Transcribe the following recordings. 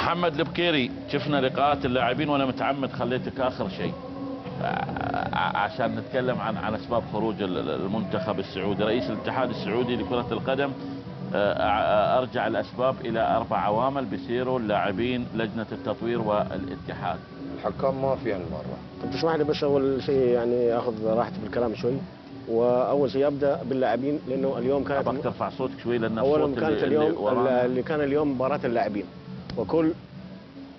محمد البكيري، شفنا لقاءات اللاعبين وانا متعمد خليتك اخر شيء عشان نتكلم عن اسباب خروج المنتخب السعودي. رئيس الاتحاد السعودي لكرة القدم ارجع الاسباب الى 4 عوامل بيصيروا اللاعبين لجنة التطوير والاتحاد. الحكام ما في هالمرة. طب تسمح لي بس اول شيء يعني اخذ راحتي في الكلام شوي، واول شيء ابدا باللاعبين لانه اليوم كانت ابغاك ترفع صوتك شوي لان اولا كانت اليوم اللي كان اليوم مباراة اللاعبين، وكل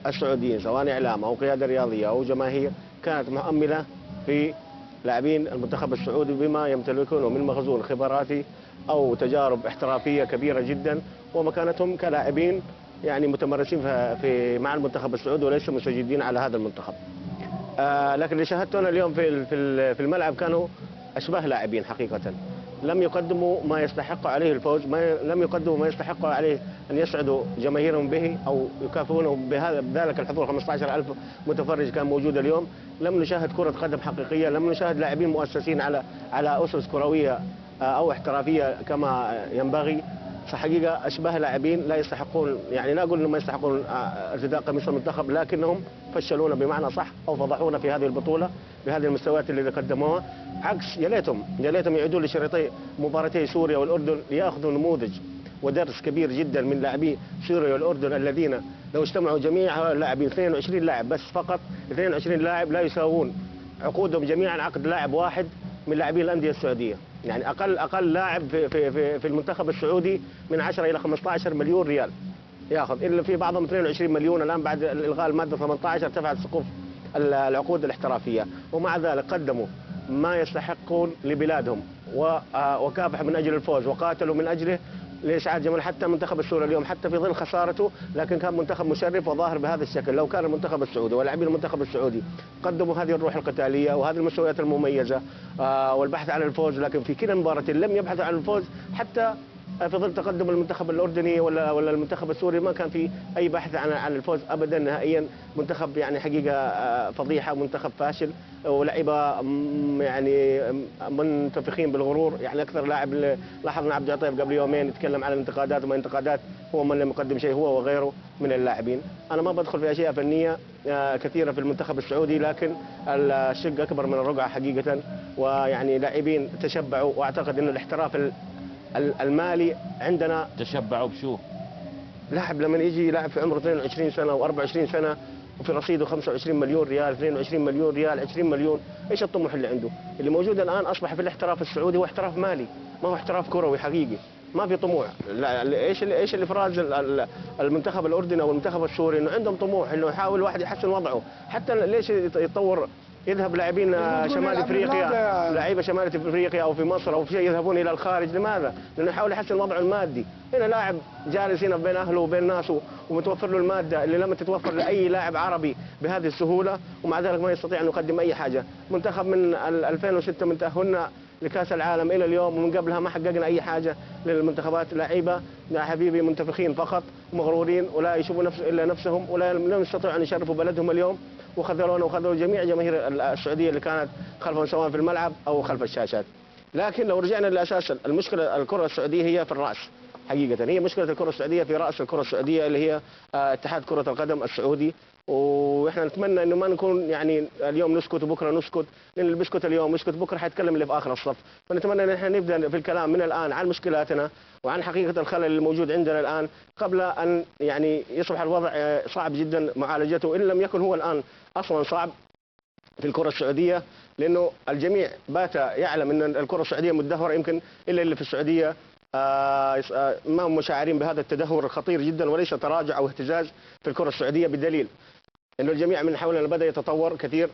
السعوديين سواء اعلام او قياده رياضيه او جماهير كانت مؤمله في لاعبين المنتخب السعودي بما يمتلكونه من مخزون خبراتي او تجارب احترافيه كبيره جدا، ومكانتهم كلاعبين يعني متمرسين في مع المنتخب السعودي وليس مسجلين على هذا المنتخب. لكن اللي شاهدته انا اليوم في الملعب كانوا اشباه لاعبين حقيقه، لم يقدموا ما يستحق عليه الفوز، لم يقدموا ما يستحق عليه ان يسعدوا جماهيرهم به او يكافئونهم بذلك الحضور. 15,000 متفرج كان موجود اليوم. لم نشاهد كرة قدم حقيقية، لم نشاهد لاعبين مؤسسين على اسس كروية او احترافية كما ينبغي. فحقيقة اشباه لاعبين لا يستحقون، يعني لا اقول انهم ما يستحقون ارتداء قميص المنتخب، لكنهم فشلونا بمعنى صح او فضحونا في هذه البطولة بهذه المستويات اللي قدموها. عكس يا ليتهم يعيدوا لشريطي مباراتي سوريا والاردن لياخذوا نموذج ودرس كبير جدا من لاعبي سوريا والاردن الذين لو اجتمعوا جميع اللاعبين 22 لاعب بس فقط، 22 لاعب لا يساوون عقودهم جميعا عقد لاعب واحد من لاعبين الانديه السعوديه. يعني اقل لاعب في المنتخب السعودي من 10 الى 15 مليون ريال ياخذ، الا في بعضهم 22 مليون الان بعد الغاء الماده 18 ارتفعت سقوف العقود الاحترافيه، ومع ذلك قدموا ما يستحقون لبلادهم وكافحوا من اجل الفوز وقاتلوا من اجله لاسعاد جمال. حتى المنتخب السوري اليوم حتى في ظل خسارته لكن كان منتخب مشرف وظاهر بهذا الشكل. لو كان المنتخب السعودي ولاعبين المنتخب السعودي قدموا هذه الروح القتاليه وهذه المستويات المميزه والبحث عن الفوز، لكن في كلا مباراه لم يبحثوا عن الفوز، حتى في ظل تقدم المنتخب الاردني ولا المنتخب السوري ما كان في اي بحث عن الفوز ابدا نهائيا. منتخب يعني حقيقه فضيحه، منتخب فاشل، ولاعيبه يعني منتفخين بالغرور. يعني اكثر لاعب لاحظنا عبد العطيف قبل يومين يتكلم عن الانتقادات وما انتقادات، هو من لم يقدم شيء هو وغيره من اللاعبين. انا ما بدخل في اشياء فنيه كثيره في المنتخب السعودي، لكن الشق اكبر من الرقعه حقيقه، ويعني لاعبين تشبعوا، واعتقد ان الاحتراف المالي عندنا. تشبعوا بشو؟ لاعب لما يجي لاعب في عمره 22 سنه و24 سنه وفي رصيده 25 مليون ريال، 22 مليون ريال، 20 مليون، ايش الطموح اللي عنده؟ اللي موجود الان اصبح في الاحتراف السعودي هو احتراف مالي، ما هو احتراف كروي حقيقي، ما في طموح. ايش اللي افراز المنتخب الاردني او المنتخب السوري؟ انه عندهم طموح انه يحاول الواحد يحسن وضعه. حتى ليش يتطور؟ يذهب لاعبين شمال افريقيا، لعيبه شمال افريقيا او في مصر او في شيء يذهبون الى الخارج، لماذا؟ لانه يحاول يحسن وضعه المادي. هنا لاعب جالس هنا بين اهله وبين ناسه ومتوفر له الماده اللي لم تتوفر لاي لاعب عربي بهذه السهوله، ومع ذلك ما يستطيع ان يقدم اي حاجه. منتخب من 2006 من تاهلنا لكاس العالم الى اليوم ومن قبلها ما حققنا اي حاجه للمنتخبات. لعيبه يا حبيبي منتفخين فقط ومغرورين ولا يشوفوا الا نفسهم ولا لم يستطيعوا ان يشرفوا بلدهم اليوم، وخذلونا وخذلوا جميع جماهير السعوديه اللي كانت خلفهم سواء في الملعب او خلف الشاشات. لكن لو رجعنا لاساس المشكله، الكره السعوديه هي في الراس حقيقه، هي مشكله الكره السعوديه في راس الكره السعوديه اللي هي اتحاد كره القدم السعودي. واحنا نتمنى انه ما نكون يعني اليوم نسكت وبكره نسكت، لان اللي بيسكت اليوم يسكت بكره حيتكلم اللي في اخر الصف. فنتمنى ان احنا نبدا في الكلام من الان عن مشكلاتنا وعن حقيقه الخلل الموجود عندنا الان قبل ان يعني يصبح الوضع صعب جدا معالجته، ان لم يكن هو الان اصلا صعب في الكره السعوديه، لانه الجميع بات يعلم ان الكره السعوديه مدهوره، يمكن الا اللي في السعوديه ما هم مشاعرين بهذا التدهور الخطير جدا وليس تراجع او اهتزاز في الكره السعوديه، بدليل انه الجميع من حولنا بدا يتطور كثير،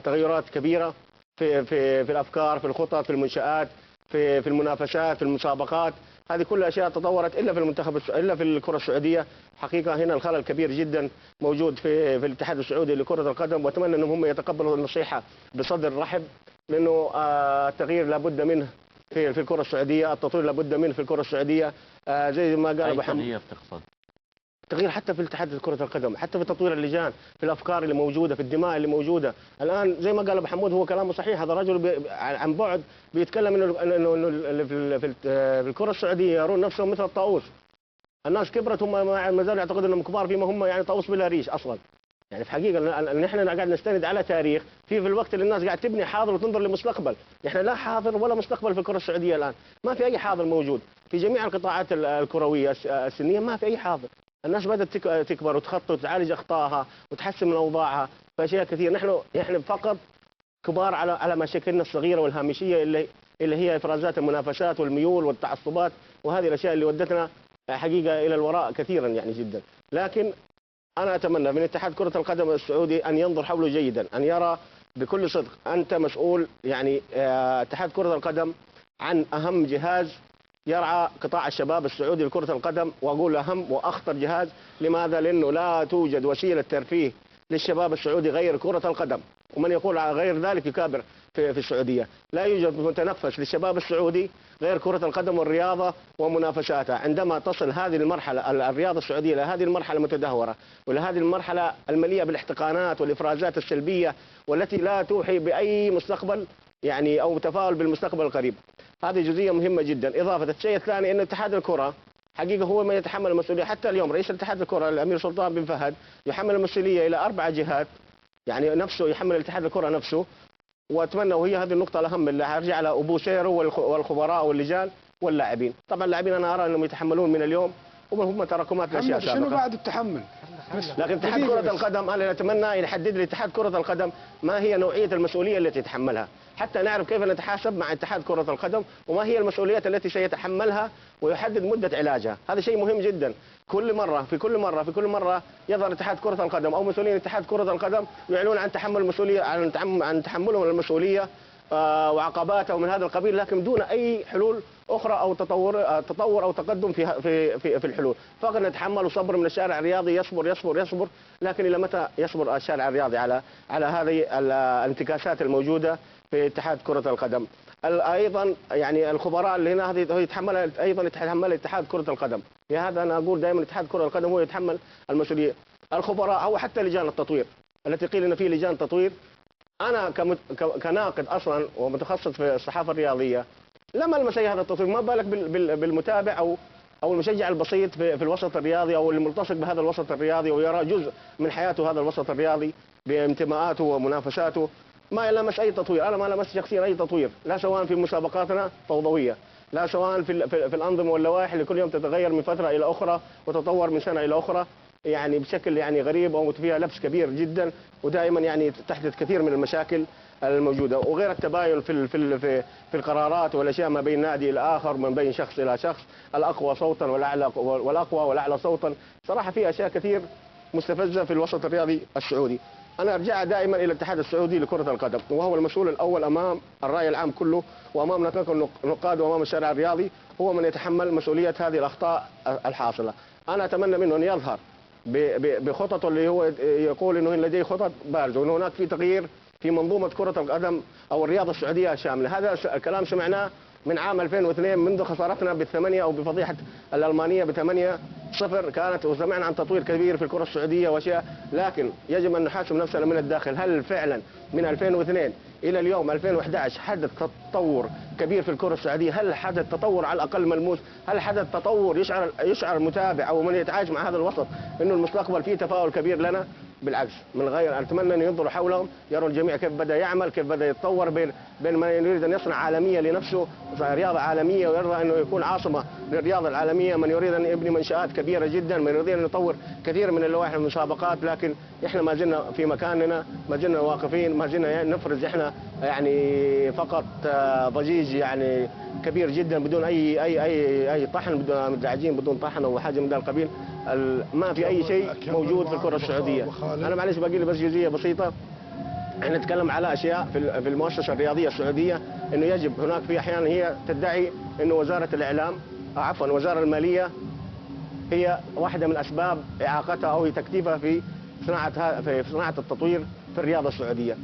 تغيرات كبيره في الافكار، في الخطط، في المنشات، في المنافسات، في المسابقات. هذه كل اشياء تطورت الا في الا في الكره السعوديه. حقيقه هنا الخلل كبير جدا موجود في الاتحاد السعودي لكره القدم، واتمنى انهم هم يتقبلوا النصيحه بصدر رحب، لانه التغيير لابد منه في الكره السعوديه، التطوير لابد منه في الكره السعوديه. زي ما قال ابو حمد. تغيير تقصد؟ تغيير حتى في اتحاد كرة القدم، حتى في تطوير اللجان، في الافكار اللي موجوده، في الدماء اللي موجوده. الان زي ما قال ابو حمود هو كلامه صحيح، هذا الرجل عن بعد بيتكلم انه في الكره السعوديه يرون نفسهم مثل الطاووس، الناس كبرت، هم ما زالوا يعتقدوا انهم كبار فيما هم يعني طاووس بلا ريش اصلا. يعني في حقيقه نحن قاعد نستند على تاريخ في الوقت اللي الناس قاعد تبني حاضر وتنظر للمستقبل. نحن لا حاضر ولا مستقبل في الكره السعوديه الان، ما في اي حاضر موجود في جميع القطاعات الكرويه السنيه، ما في اي حاضر. الناس بدات تكبر وتخطط وتعالج اخطائها وتحسن من اوضاعها في اشياء كثير. نحن فقط كبار على مشاكلنا الصغيره والهامشيه اللي هي افرازات المنافسات والميول والتعصبات، وهذه الاشياء اللي ودتنا حقيقه الى الوراء كثيرا يعني جدا. لكن أنا أتمنى من اتحاد كرة القدم السعودي أن ينظر حوله جيدا، أن يرى بكل صدق أنت مسؤول يعني اتحاد كرة القدم عن أهم جهاز يرعى قطاع الشباب السعودي لكرة القدم، وأقول أهم وأخطر جهاز. لماذا؟ لأنه لا توجد وسيلة ترفيه للشباب السعودي غير كرة القدم، ومن يقول غير ذلك يكابر في السعودية. لا يوجد متنفس للشباب السعودي غير كرة القدم والرياضة ومنافساتها. عندما تصل هذه المرحلة الرياضة السعودية إلى هذه المرحلة المتدهورة ولهذه المرحلة المليئة بالاحتقانات والإفرازات السلبية والتي لا توحي بأي مستقبل يعني أو تفاؤل بالمستقبل القريب، هذه جزئية مهمة جدا. إضافة الشيء الثاني أن اتحاد الكرة حقيقة هو من يتحمل المسؤولية. حتى اليوم رئيس اتحاد الكرة الأمير سلطان بن فهد يحمل المسؤولية إلى 4 جهات، يعني نفسه يحمل اتحاد الكرة نفسه. واتمنى، وهي هذه النقطه الاهم اللي ارجع على ابو سيرو والخبراء واللجان واللاعبين. طبعا اللاعبين انا ارى انهم يتحملون من اليوم وهم تراكمات الاشياء شنو سابقه. بعد التحمل؟ لكن اتحاد كره القدم انا نتمنى يحدد لي اتحاد كره القدم ما هي نوعيه المسؤوليه التي يتحملها، حتى نعرف كيف نتحاسب مع اتحاد كره القدم وما هي المسؤوليات التي سيتحملها، ويحدد مده علاجها. هذا شيء مهم جدا. في كل مره يظهر اتحاد كره القدم او مسؤولين اتحاد كره القدم يعلنون عن تحمل المسؤوليه، عن تحملهم المسؤوليه وعقباتها ومن هذا القبيل، لكن دون اي حلول اخرى او تطور او تقدم في الحلول. فقط نتحمل وصبر من الشارع الرياضي، يصبر، لكن الى متى يصبر الشارع الرياضي على هذه الانتكاسات الموجوده في اتحاد كره القدم؟ ايضا يعني الخبراء اللي هنا هذه يتحملها ايضا يتحمل اتحاد كره القدم. لهذا انا اقول دائما اتحاد كره القدم هو يتحمل المسؤوليه. الخبراء او حتى لجان التطوير التي قيل ان في لجان تطوير، انا كناقد اصلا ومتخصص في الصحافه الرياضيه لم المس هذا التطوير، ما بالك بالمتابع او المشجع البسيط في الوسط الرياضي او الملتصق بهذا الوسط الرياضي ويرى جزء من حياته هذا الوسط الرياضي بانتماءاته ومنافساته. ما لمس اي تطوير، انا ما لمست شخصيا اي تطوير، لا سواء في مسابقاتنا فوضويه، لا سواء في الانظمه واللوائح اللي كل يوم تتغير من فتره الى اخرى وتتطور من سنه الى اخرى يعني بشكل يعني غريب او فيها لبس كبير جدا، ودائما يعني تحدث كثير من المشاكل الموجوده، وغير التباين في القرارات والاشياء ما بين نادي الى اخر، من بين شخص الى شخص، الاقوى صوتا والاقوى والاعلى صوتا. صراحه في اشياء كثير مستفزه في الوسط الرياضي السعودي. انا ارجع دائما الى الاتحاد السعودي لكره القدم، وهو المسؤول الاول امام الراي العام كله وامام النقاد وامام الشارع الرياضي، هو من يتحمل مسؤوليه هذه الاخطاء الحاصله. انا اتمنى منه ان يظهر بخطط اللي هو يقول انه لديه خطط بارزه وان هناك في تغيير في منظومه كره القدم او الرياضه السعوديه الشامله. هذا الكلام سمعناه من عام 2002 منذ خسارتنا بالثمانيه او بفضيحه الالمانيه ب8-0 كانت، وسمعنا عن تطوير كبير في الكره السعوديه واشياء، لكن يجب ان نحاسب نفسنا من الداخل. هل فعلا من 2002 الى اليوم 2011 حدث تطور كبير في الكره السعوديه؟ هل حدث تطور على الاقل ملموس؟ هل حدث تطور يشعر المتابع او من يتعايش مع هذا الوسط انه المستقبل فيه تفاؤل كبير لنا؟ بالعكس، من غير اتمنى ان ينظروا حولهم يروا الجميع كيف بدا يعمل، كيف بدا يتطور بين من يريد ان يصنع عالميه لنفسه، رياضه عالميه ويرضى انه يكون عاصمه للرياضه العالميه، من يريد ان يبني منشات كبيره جدا، من يريد ان يطور كثير من اللوائح والمسابقات. لكن احنا ما زلنا في مكاننا، ما زلنا واقفين، ما زلنا نفرز احنا يعني فقط ضجيج يعني كبير جدا بدون اي طحن، بدون مدعجين، بدون طحن او حاجه من ذا القبيل. ما في اي شيء موجود في الكره السعوديه. انا معلش باقي لي بس جزئيه بسيطه. احنا نتكلم على اشياء في المؤسسه الرياضيه السعوديه، انه يجب هناك في احيانا هي تدعي انه وزاره الاعلام عفوا وزاره الماليه هي واحده من اسباب اعاقتها او تكتيفها في صناعه التطوير في الرياضه السعوديه.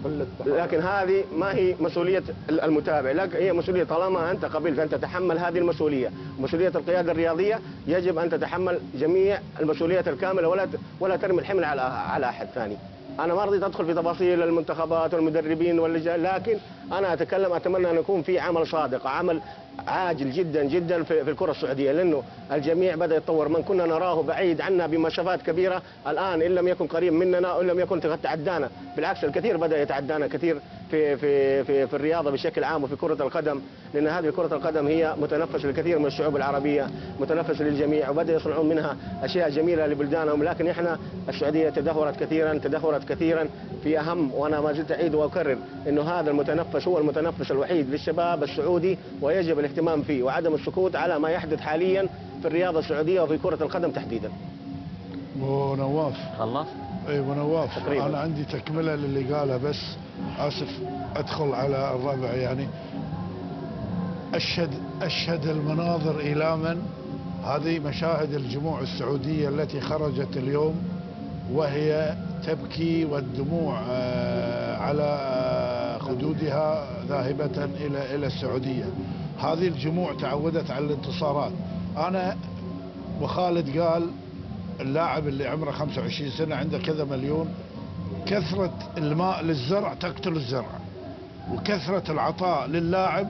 لكن هذه ما هي مسؤوليه المتابع، لكن هي مسؤوليه طالما انت قبلت ان تتحمل هذه المسؤوليه، مسؤوليه القياده الرياضيه، يجب ان تتحمل جميع المسؤوليات الكامله ولا ترمي الحمل على احد ثاني. انا ما رضيت ادخل في تفاصيل المنتخبات والمدربين واللجان، لكن انا اتمنى ان يكون في عمل صادق، عمل عاجل جدا جدا في الكره السعوديه، لانه الجميع بدا يتطور. من كنا نراه بعيد عنا بمسافات كبيره الان ان لم يكن قريب مننا وان لم يكن تعدانا، بالعكس الكثير بدا يتعدانا كثير في الرياضه بشكل عام وفي كره القدم، لان هذه كره القدم هي متنفس للكثير من الشعوب العربيه، متنفس للجميع، وبدا يصنعون منها اشياء جميله لبلدانهم. لكن احنا السعوديه تدهورت كثيرا في اهم، وانا ما زلت اعيد واكرر انه هذا المتنفس هو المتنفس الوحيد للشباب السعودي، ويجب الاهتمام فيه وعدم السكوت على ما يحدث حاليا في الرياضه السعوديه وفي كره القدم تحديدا. ونواف خلص؟ اي ونواف تقريبا. انا عندي تكمله للي قاله، بس اسف ادخل على الربع يعني. اشهد المناظر ايلاما، هذه مشاهد الجموع السعوديه التي خرجت اليوم وهي تبكي والدموع على خدودها ذاهبه الى السعوديه. هذه الجموع تعودت على الانتصارات. انا وخالد قال اللاعب اللي عمره 25 سنة عنده كذا مليون، كثرة الماء للزرع تقتل الزرع، وكثرة العطاء للاعب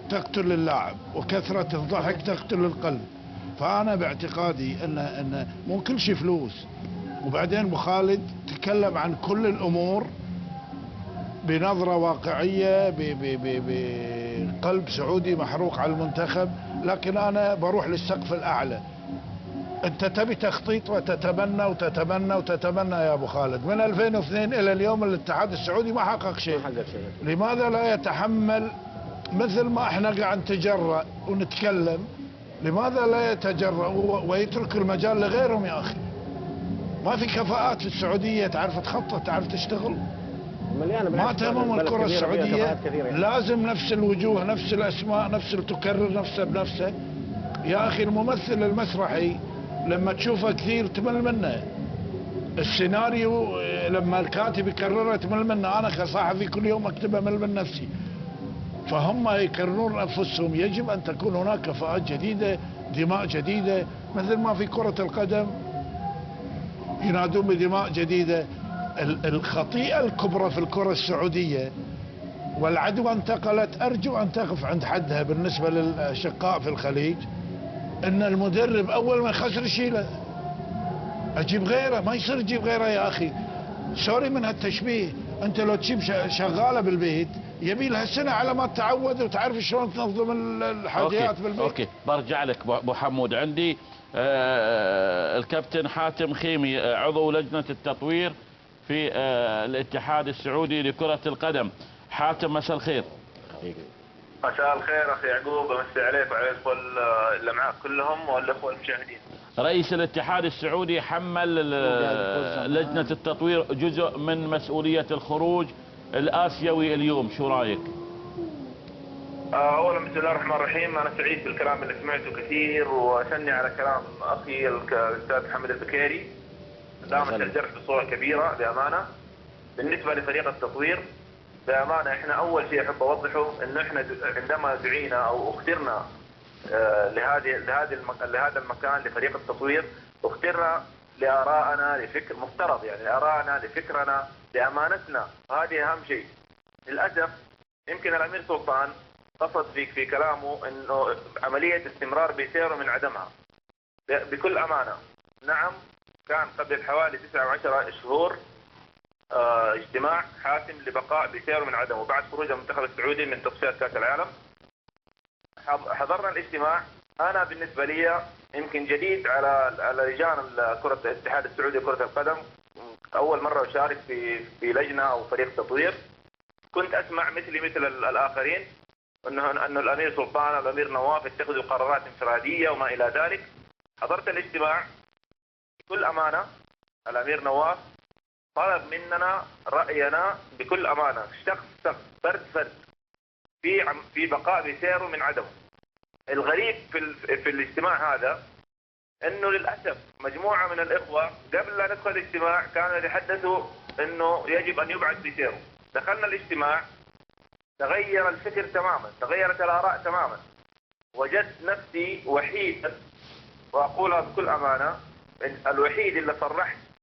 تقتل اللاعب، وكثرة الضحك تقتل القلب. فأنا باعتقادي أن مو كل شيء فلوس. وبعدين أبو خالد تكلم عن كل الأمور بنظرة واقعية، بقلب سعودي محروق على المنتخب، لكن أنا بروح للسقف الأعلى. انت تبي تخطيط وتتمنى وتتمنى وتتمنى يا ابو خالد. من 2002 الى اليوم الاتحاد السعودي ما حقق شيء. لماذا لا يتحمل مثل ما احنا قاعد نتجرأ ونتكلم؟ لماذا لا يتجرأ ويترك المجال لغيرهم يا اخي؟ ما في كفاءات في السعوديه تعرف تخطط، تعرف تشتغل. ما تهمهم الكره السعوديه، لازم نفس الوجوه، نفس الاسماء، نفس اللي تكرر نفسه بنفسه. يا اخي الممثل المسرحي لما تشوفه كثير تمل منه، السيناريو لما الكاتب يكرره تمل منه. انا كصحفي كل يوم اكتبه مل من نفسي. فهم يكررون انفسهم. يجب ان تكون هناك كفاءات جديده، دماء جديده، مثل ما في كره القدم ينادون بدماء جديده. الخطيئه الكبرى في الكره السعوديه والعدوى انتقلت، ارجو ان تقف عند حدها بالنسبه للاشقاء في الخليج، ان المدرب اول ما يخسر يشيله، اجيب غيره. ما يصير تجيب غيره يا اخي، سوري من هالتشبيه. انت لو تجيب شغاله بالبيت يبي لها سنه على ما تتعود وتعرف شلون تنظم الحاجيات بالبيت. اوكي برجع لك ابو حمود. عندي الكابتن حاتم خيمي عضو لجنه التطوير في الاتحاد السعودي لكره القدم. حاتم مساء الخير. مساء الخير اخي يعقوب، امسي عليك وعلى الاخوه اللي معاك كلهم والاخوه المشاهدين. رئيس الاتحاد السعودي حمل لجنة التطوير جزء من مسؤولية الخروج الآسيوي اليوم، شو رايك؟ اولا بسم الله الرحمن الرحيم، انا سعيد بالكلام اللي سمعته كثير، واثني على كلام اخي الاستاذ محمد البكيري. دام استأجرت بصورة كبيرة بامانة. بالنسبة لفريق التطوير بامانة احنا اول شيء احب اوضحه انه احنا عندما دعينا او اخترنا لهذا المكان لفريق التطوير، اخترنا لآرائنا، لفكر مفترض يعني لآرائنا، لفكرنا، لأمانتنا، وهذه أهم شيء. للأسف يمكن الأمير سلطان قصد في كلامه أنه عملية استمرار بيسيرو من عدمها. بكل أمانة نعم، كان قبل حوالي 9 و10 شهور اجتماع حاسم لبقاء بيسيرو من عدمه بعد خروج المنتخب السعودي من تصفيات كأس العالم. حضرنا الاجتماع. انا بالنسبه لي يمكن جديد على لجان كره الاتحاد السعودي لكره القدم، اول مره اشارك في لجنه او فريق تطوير. كنت اسمع مثل الاخرين انه الامير سلطان والامير نواف يتخذوا قرارات انفراديه وما الى ذلك. حضرت الاجتماع بكل امانه. الامير نواف طلب مننا راينا بكل امانه، شخص فرد في بقاء بيسيرو من عدمه. الغريب في الاجتماع هذا انه للاسف مجموعه من الاخوه قبل لا ندخل الاجتماع كانوا يتحدثوا انه يجب ان يبعد بيسيرو. دخلنا الاجتماع تغير الفكر تماما، تغيرت الاراء تماما. وجدت نفسي وحيد، واقولها بكل امانه، الوحيد اللي صرحت